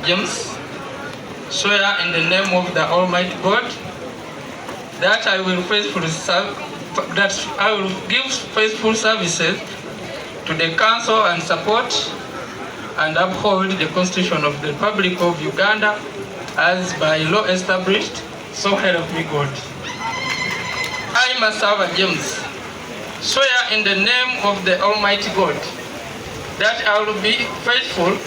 James, swear in the name of the Almighty God that I will give faithful services to the Council and support and uphold the Constitution of the Republic of Uganda as by law established, so help me God. I, Masava James, swear in the name of the Almighty God that I will be faithful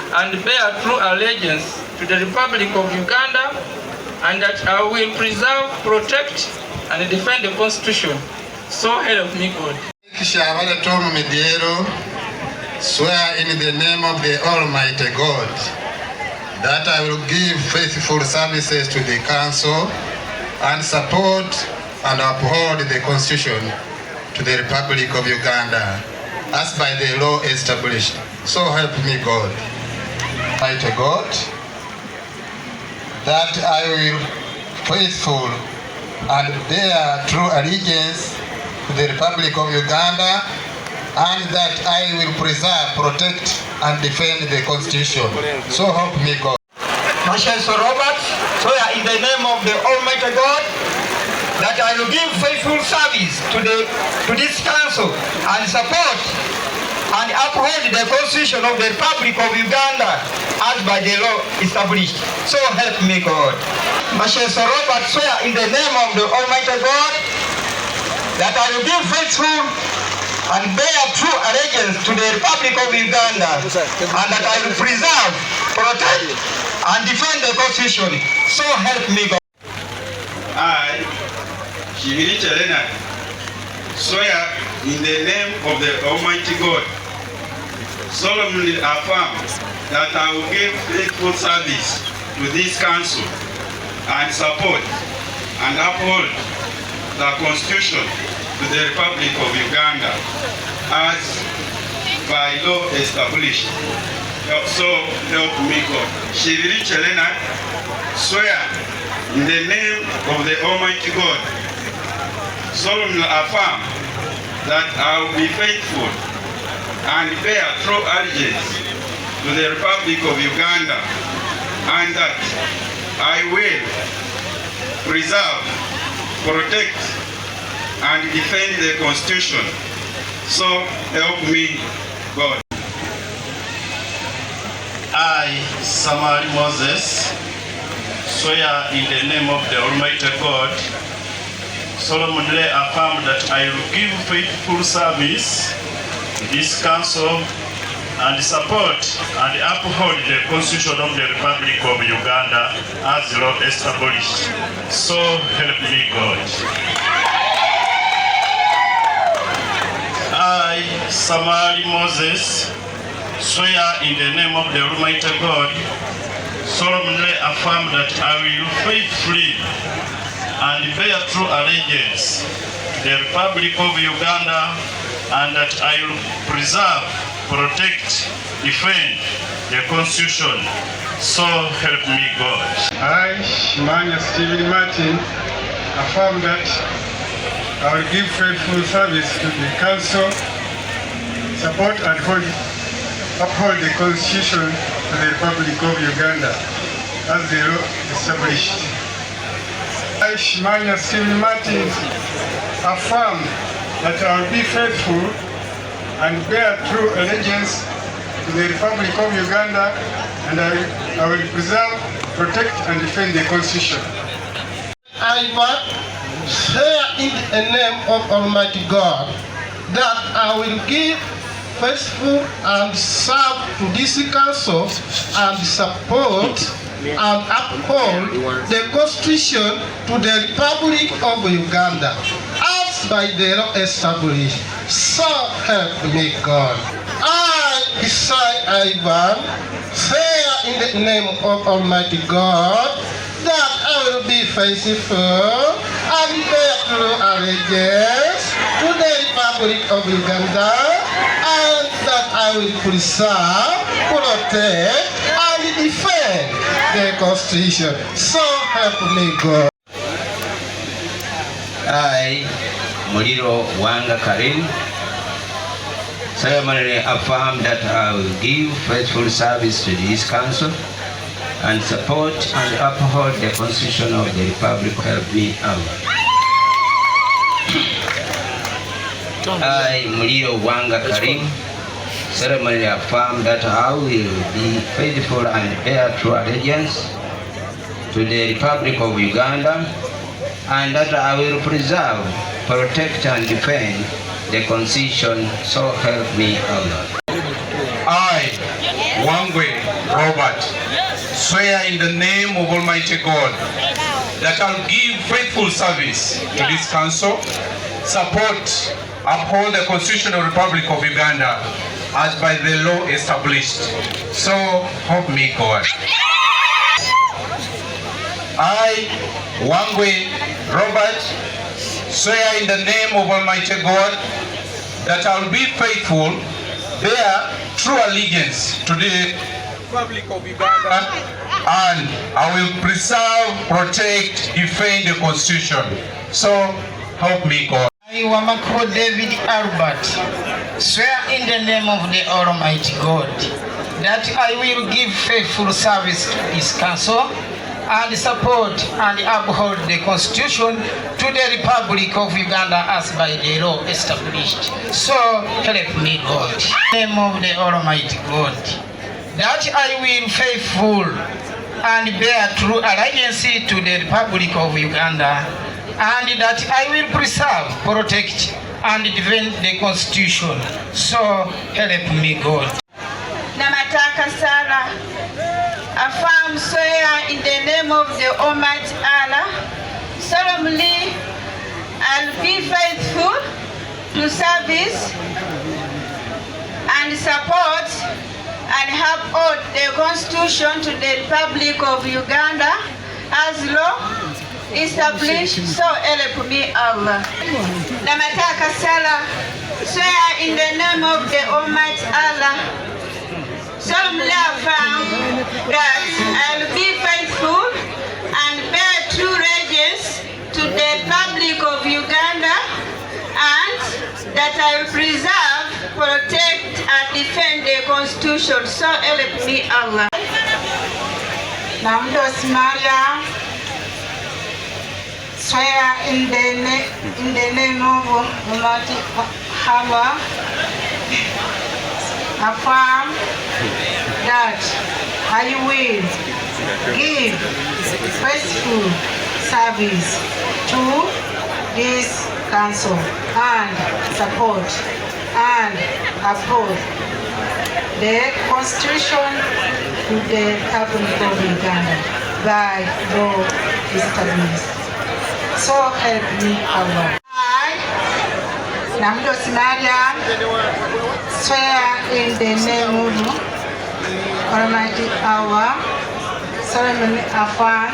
and bear true allegiance to the Republic of Uganda, and that I will preserve, protect, and defend the Constitution, so help me God. Kishavale Tom Mediero, swear in the name of the Almighty God that I will give faithful services to the Council and support and uphold the Constitution to the Republic of Uganda as by the law established. So help me God. Almighty God, that I will faithful and bear true allegiance to the Republic of Uganda, and that I will preserve, protect, and defend the Constitution. So help me God. Marshal Sir Robert, swear in the name of the Almighty God that I will give faithful service to this Council and support and uphold the Constitution of the Republic of Uganda as by the law established. So help me God. Marshal Sir Robert, swear in the name of the Almighty God that I will give faithful and bear true allegiance to the Republic of Uganda, and that I will preserve, protect, and defend the Constitution. So help me God. I, Shiviricha Leonard, swear in the name of the Almighty God, solemnly affirm that I will give faithful service to this Council and support and uphold the Constitution to the Republic of Uganda as by law established. So help me God. Shiviricha Leonard, swear in the name of the Almighty God, solemnly affirm that I will be faithful and bear true allegiance to the Republic of Uganda, and that I will preserve, protect, and defend the Constitution. So help me God. I, Samari Moses, swear in the name of the Almighty God, solemnly affirm that I will give faithful service to this Council and support and uphold the Constitution of the Republic of Uganda as law established. So help me God. I, Samari Moses, swear in the name of the Almighty God, solemnly affirm that I will faithfully and bear true allegiance to the Republic of Uganda, and that I will preserve, protect, defend the Constitution. So help me God. I, Shimanya Stephen Martin, affirm that I will give faithful service to the Council, support and uphold the Constitution of the Republic of Uganda as the law established. I, Shimanya Stephen Martin, affirm that I will be faithful and bear true allegiance to the Republic of Uganda, and I will preserve, protect, and defend the Constitution. I swear in the name of Almighty God that I will give faithful and serve to this Council and support and uphold the Constitution to the Republic of Uganda as by the law established. So help me God. I, Isai Ivan, swear in the name of Almighty God that I will be faithful and bear true allegiance to the Republic of Uganda, and that I will preserve, protect, and defend the Constitution. So help me God. I, Muliro Wanga Karin, solemnly affirm that I will give faithful service to this Council and support and uphold the Constitution of the Republic. Help me Allah. I, Muliro Wanga Karim, solemnly affirm that I will be faithful and bear true allegiance to the Republic of Uganda, and that I will preserve, protect, and defend the Constitution, so help me Allah. I, Wangwe Robert, swear in the name of Almighty God that I'll give faithful service to this council, support, uphold the Constitution of the Republic of Uganda as by the law established. So help me God. I, Wangwe Robert, swear in the name of Almighty God that I will be faithful, bear true allegiance to the Republic of Uganda, and I will preserve, protect, defend the Constitution. So help me God. I, Wamako David Albert, swear in the name of the Almighty God that I will give faithful service to this council and support and uphold the Constitution to the Republic of Uganda as by the law established. So help me God. In the name of the Almighty God, that I will faithful and bear true allegiance to the Republic of Uganda, and that I will preserve, protect, and defend the Constitution. So help me God. Namataka Sara, affirm swear in the name of the Almighty Allah, solemnly I'll be faithful to service and support and uphold the Constitution to the Republic of Uganda as law established, so help me Allah. Namataka Sara, swear in the name of the Almighty Allah, solemnly affirm that I will be faithful and bear true allegiance to the Republic of Uganda, and that I will preserve, protect, and defend the Constitution. So help me Allah. Namdos Maria, swear in the name of Almighty Allah, affirm that I will give faithful service to this council and support and uphold the Constitution to the Republic of Uganda by law established. So help me Allah. I, Namdos Maria, swear in the name of Almighty Allah, solemnly affirm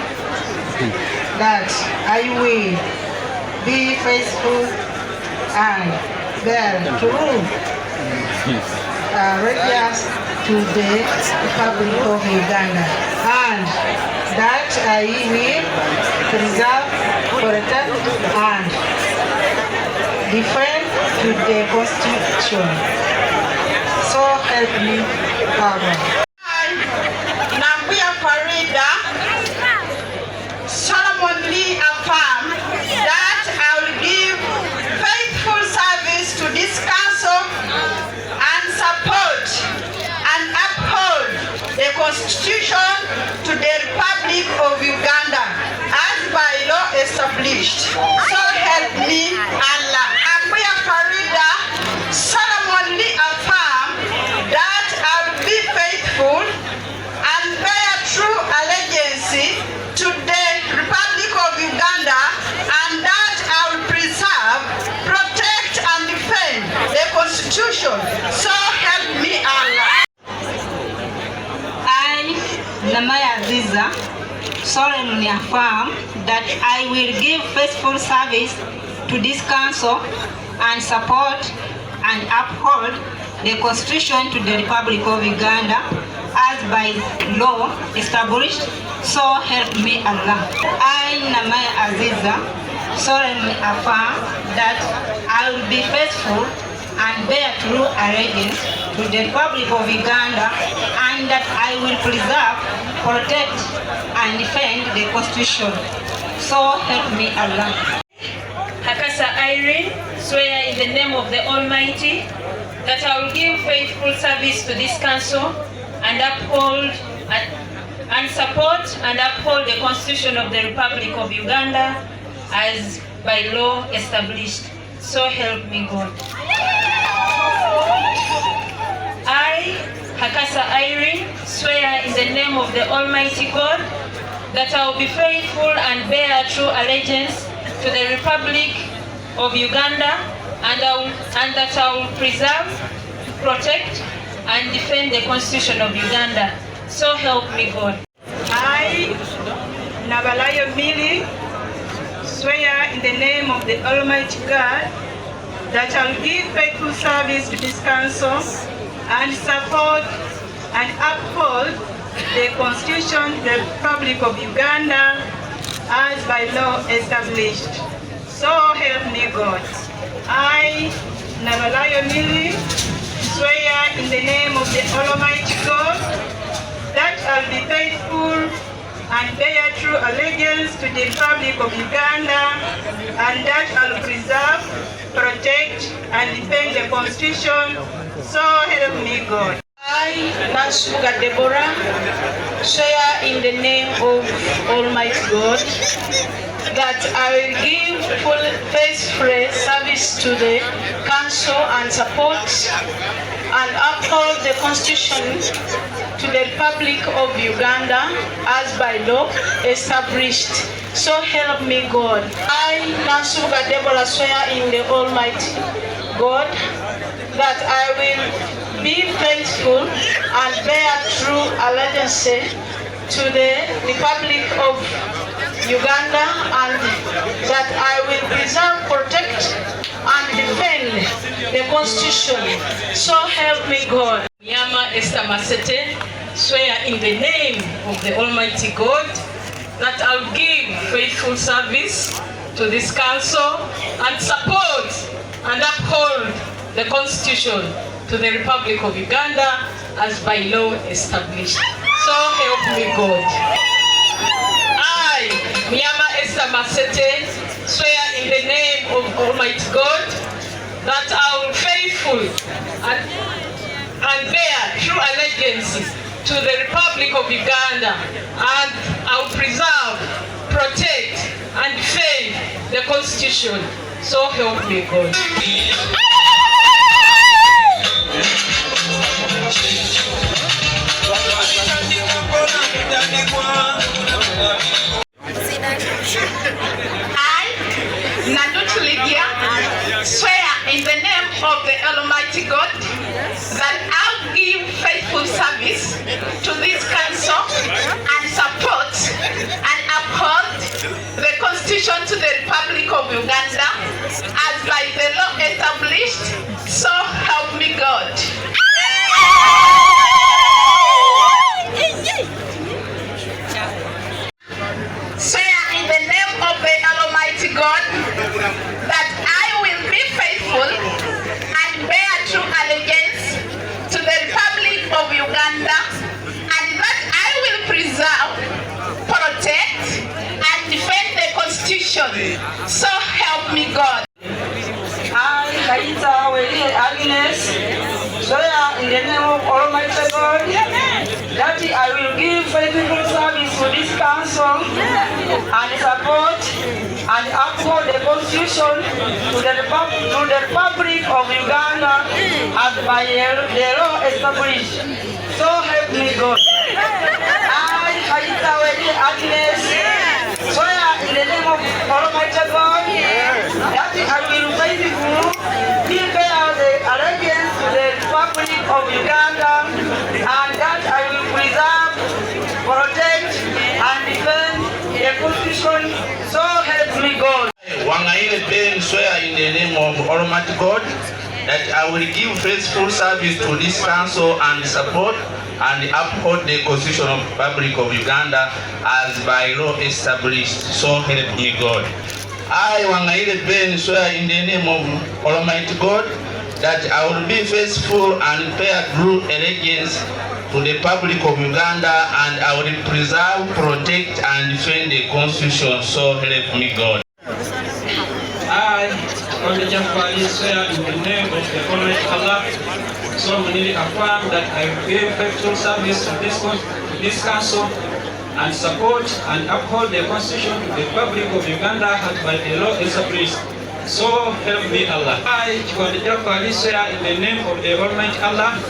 that I will be faithful and bear true allegiance to the Republic of Uganda, and that I will preserve, protect, and defend to the Constitution. So help me Allah. Nambuya Farida, solemnly affirm that I will give faithful service to this council and support and uphold the Constitution to the Republic of Uganda as by law established. So help me Allah. Nambuya Farida, solemnly affirm that I will be faithful and bear true allegiance to the Republic of Uganda, and that I will preserve, protect, and defend the Constitution. So help me Allah. I, Namaya Aziza, solemnly affirm that I will give faithful service to this council and support and uphold the Constitution to the Republic of Uganda as by law established. So help me Allah. I, Namaya Aziza, solemnly affirm that I will be faithful and bear true allegiance to the Republic of Uganda, and that I will preserve, protect and defend the Constitution. So help me Allah. Hakasa Irene, swear in the name of the Almighty that I will give faithful service to this council and uphold and support and uphold the Constitution of the Republic of Uganda as by law established. So help me God. I, Hakasa Irene, swear in the name of the Almighty God that I will be faithful and bear true allegiance to the Republic of Uganda and that I will preserve, protect and defend the Constitution of Uganda. So help me God. I, Nabalayo Mili, swear in the name of the Almighty God that I will give faithful service to this council and support and uphold the Constitution of the Republic of Uganda as by law established. So help me God. I, Nabalayo Mili, swear in the name of the Almighty God that I'll be faithful and bear true allegiance to the Republic of Uganda and that I'll preserve, protect and defend the Constitution. So help me God. I, Nansuga Deborah, swear in the name of Almighty God that I will give full faithful service to the council and support and uphold the Constitution to the Republic of Uganda as by law established. So help me God. I, Nansuga Deborah, swear in the Almighty God that I will be faithful and bear true allegiance to the Republic of Uganda and that I will preserve, protect and defend the Constitution. So help me God. Yama Esther Masete, swear in the name of the Almighty God that I'll give faithful service to this council and support and uphold the Constitution to the Republic of Uganda as by law established. So help me God. I, Miyama Esther Masete, swear in the name of Almighty God that I will faithful and bear true allegiance to the Republic of Uganda and I will preserve, protect and defend the Constitution. So help me God. I, Nandutu Lydia, swear in the name of the Almighty God that I'll give faithful service to this council and support and uphold the Constitution to the Republic of Uganda as by the law established. So help me God. Swear in the name of the Almighty God that I will be faithful and bear true allegiance to the Republic of Uganda and that I will preserve, protect and defend the Constitution. So help me God. I, Kaita Welie Agnes, swear in the name of Almighty God that I will give faithful service to this council and support and uphold the Constitution to the Republic of Uganda as by the law established. So help me God. I, Kaita Welie Agnes, swear in the name of Almighty God that I will faithfully bear the allegiance to the Republic of Uganda and that I will preserve, protect and defend the Constitution. So help me God. Wangaile Ben swear in the name of Almighty God that I will give faithful service to this council and support and uphold the Constitution of the Republic of Uganda as by law established. So help me God. I, Wangaile Ben, swear in the name of Almighty God that I will be faithful and bear true allegiance to the Republic of Uganda, and I will preserve, protect, and defend the Constitution, so help me God. I, Honorable Jafari, swear in the name of the Almighty Allah, solemnly affirm that I will give faithful service to this council and support and uphold the Constitution of the Republic of Uganda as by the law established. So help me Allah. I, Honorable Jafari, swear in the name of the Almighty Allah,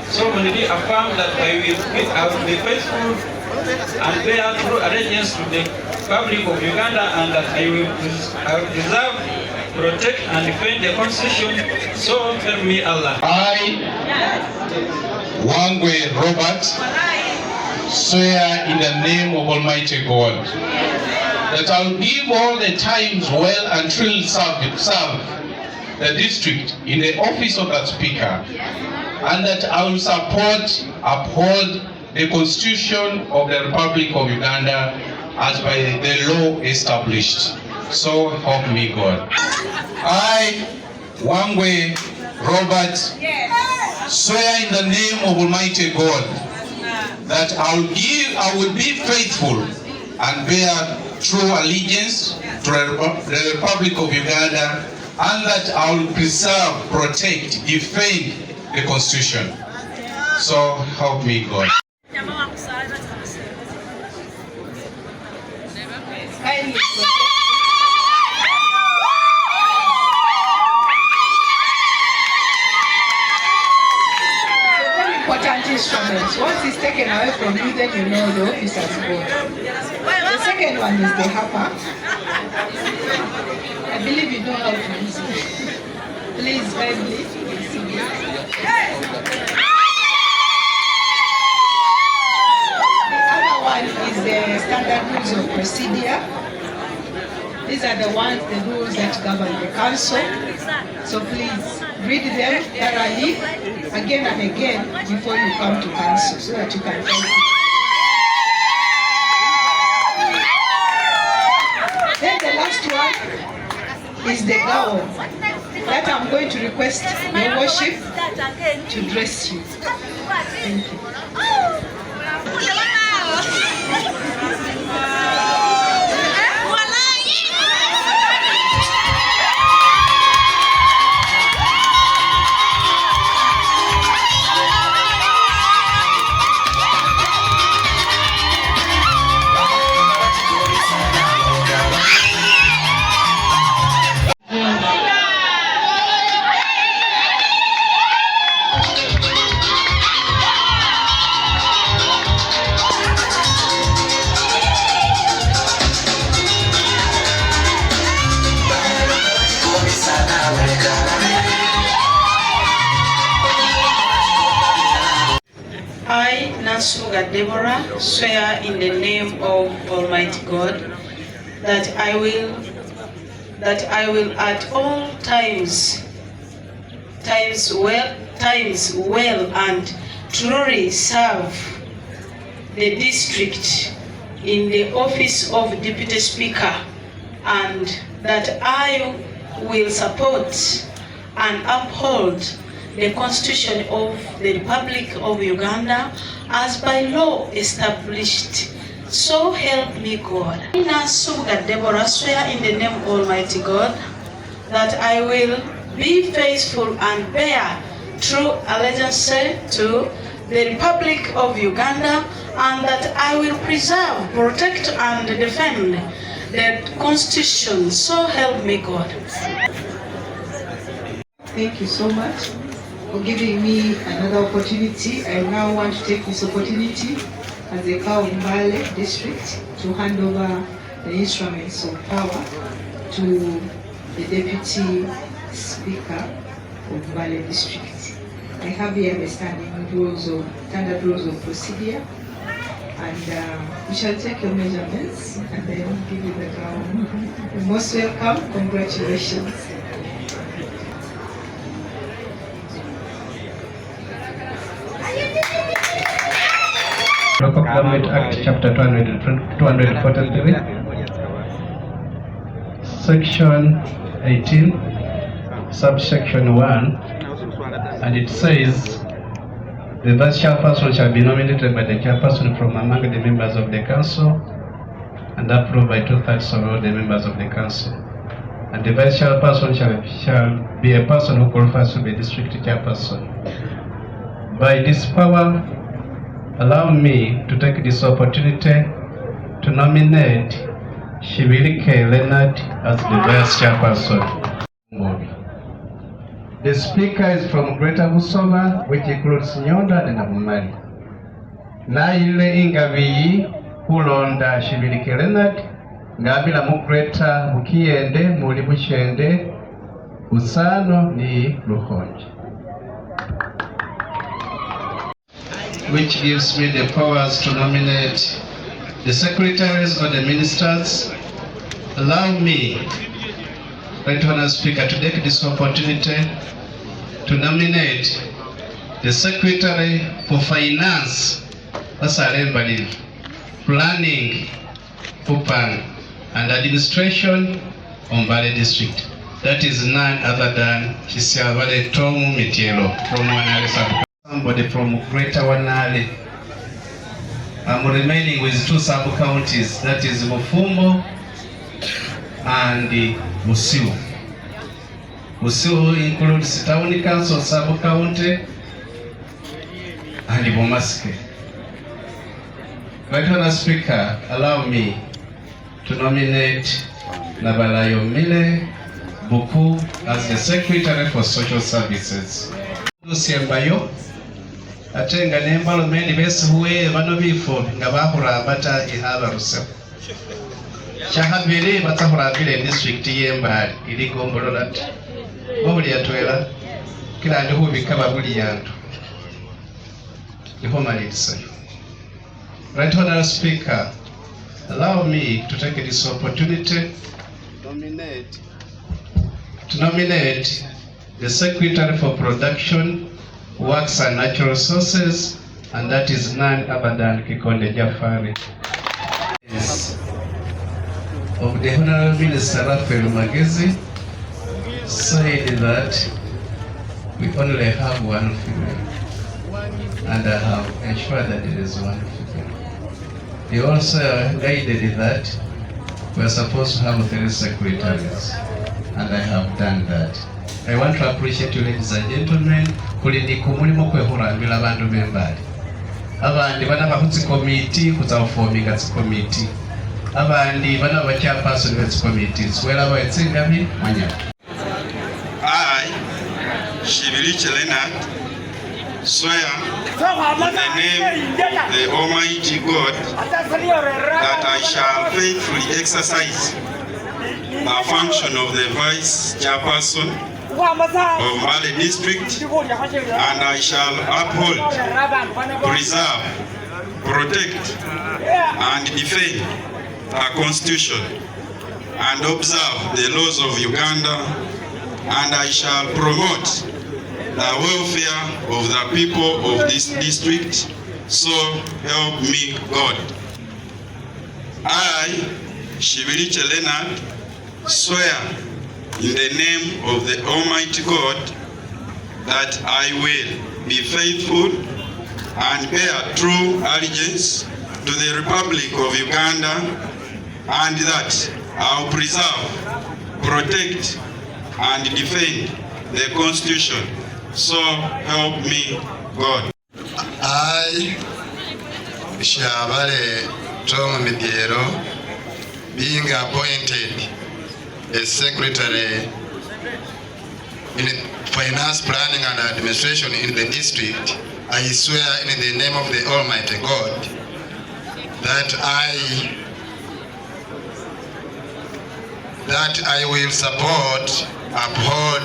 solemnly affirm that I will be faithful and bear true allegiance to the Republic of Uganda, and that I will preserve, protect, and defend the Constitution. So help me Allah. I, Wangwe Robert, swear in the name of Almighty God that I will give all the times well and truly serve the district in the office of the Speaker, and that I will support, uphold the Constitution of the Republic of Uganda as by the law established. So help me God. I, Wangwe Robert, swear in the name of Almighty God that I will be faithful and bear true allegiance to the Republic of Uganda, and that I will preserve, protect, defend the Constitution. So help me God. Important instruments. Once it's taken away from you, then you know the office has gone. The second one is the harper. I believe you know how to use it. Please, kindly. The other one is the standard rules of procedure. These are the ones, the rules that govern the council. So please read them thoroughly again and again before you come to council, so that you can follow it. Then the last one is the gown that I'm going to request your worship to dress you. Thank you. I, Nasuga Deborah, swear in the name of Almighty God that I will at all times well and truly serve the district in the office of Deputy Speaker, and that I will support and uphold the Constitution of the Republic of Uganda as by law established. So help me God. I, Nasuga Deborah, swear in the name of Almighty God that I will be faithful and bear true allegiance to the Republic of Uganda, and that I will preserve, protect, and defend the Constitution. So help me God. Thank you so much for giving me another opportunity. I now want to take this opportunity as a cow in Mbale district to hand over the instruments of power to the Deputy Speaker of Mbale district. I have here the standard rules of procedure, and we shall take your measurements and then give you the crown. You're most welcome. Congratulations. Local Government Act, Chapter 243, Section 18, Subsection 1, and it says, The vice chairperson shall be nominated by the chairperson from among the members of the council and approved by 2/3 of all the members of the council. And the vice chairperson shall be a person who qualifies to be district chairperson. By this power, allow me to take this opportunity to nominate Shibilike Leonard as the vice chairperson. The speaker is from Greater Busoma, which includes Nyonda and Abumali. Naile Ingabiyi kulonda Shibilike Leonard ngabila mu Greater Bukiyende muli Bushende Busano ni Luhonje, which gives me the powers to nominate the secretaries or the ministers. Allow me, Right Honourable Speaker, to take this opportunity to nominate the Secretary for Finance, Planning, Pupang, and Administration, Mbale District. That is none other than Kisiabale Tomu Mitielo from Wanale. Somebody from Greater Wanale. I'm remaining with 2 sub-counties, that is Mufumbo and Musiu. Musiu includes Town Council sub-county and Bomaske. Right Honourable Speaker, allow me to nominate Nabalayo Mile Buku as the Secretary for Social Services. Lusiembayo atenga nembalo meni besi huwe bano bifo nga bahura bata ihala ruseo. Shahabiri batahura bile district yembali ili gombolola buli yatwela kila ndi hubikaba buli yantu. Niho malitisayo. Right Honourable Speaker, allow me to take this opportunity to nominate the Secretary for Production, Works and Natural Resources, and that is none other than Kikonde Jafari. Yes. Of the Honourable Minister Raphael Magezi said that we only have one female, and I have ensured that there is one female. He also guided that we are supposed to have 3 secretaries, and I have done that. I want to appreciate you, ladies and gentlemen, kulindi kumulimo kwehurambila abantu bembali. Abandi bana bahutsi committee kuzawufominga tsi committee. Abandi bana bachairperson betsi committees. Wela baitsingami manya. I, Shibiliche Leonard, swear in the name of the Almighty God that I shall faithfully exercise the function of the Vice Chairperson of Mbale District, and I shall uphold, preserve, protect, and defend the Constitution and observe the laws of Uganda, and I shall promote the welfare of the people of this district, so help me God. I, Shibiliche Leonard, swear in the name of the Almighty God that I will be faithful and bear true allegiance to the Republic of Uganda, and that I will preserve, protect, and defend the Constitution, so help me God. I, Shabale Tom Midiero, being appointed as Secretary in Finance, Planning and Administration in the district, I swear in the name of the Almighty God that I will support, uphold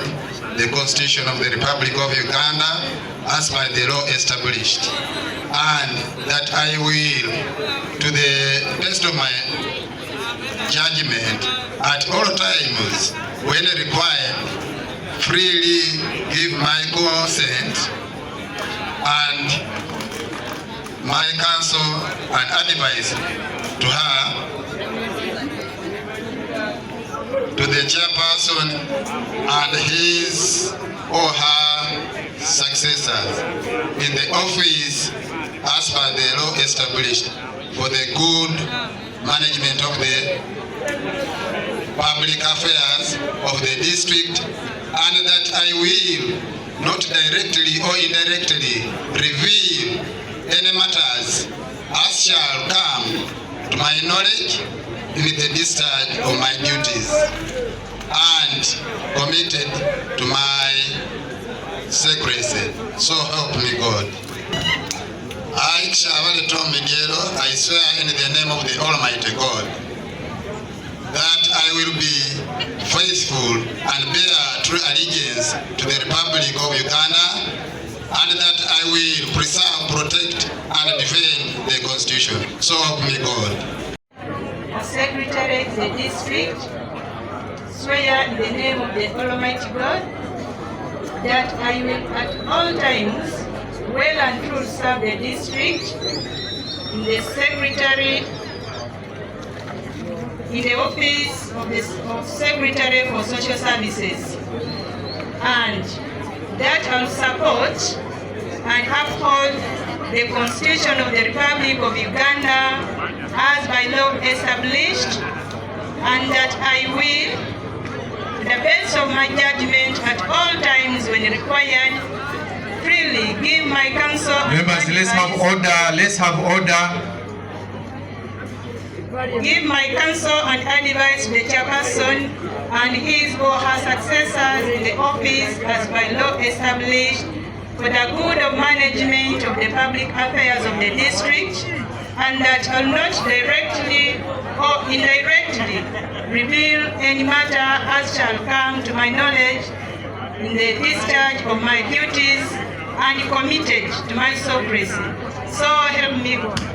the Constitution of the Republic of Uganda as by the law established, and that I will, to the best of my judgment, at all times, when required, freely give my consent and my counsel and advice to her, to the chairperson and his or her successors in the office as per the law established for the good management of the public affairs of the district, and that I will not directly or indirectly reveal any matters as shall come to my knowledge in the discharge of my duties and committed to my secrecy. So help me God. I, Shavali Tom Mediero, I swear in the name of the Almighty God that I will be faithful and bear true allegiance to the Republic of Uganda, and that I will preserve, protect, and defend the Constitution. So help me God. As Secretary of the District, swear in the name of the Almighty God that I will at all times well and truly serve the district in the Secretary, in the office of Secretary for Social Services, and that I will support and uphold the Constitution of the Republic of Uganda as by law established, and that I will, to the best of my judgment at all times when required, freely give my counsel. Members, let's have order. Let's have order. Give my counsel and advice to the chairperson and his or her successors in the office as by law established for the good of management of the public affairs of the district, and that I will not directly or indirectly reveal any matter as shall come to my knowledge in the discharge of my duties and committed to my secrecy. So help me God.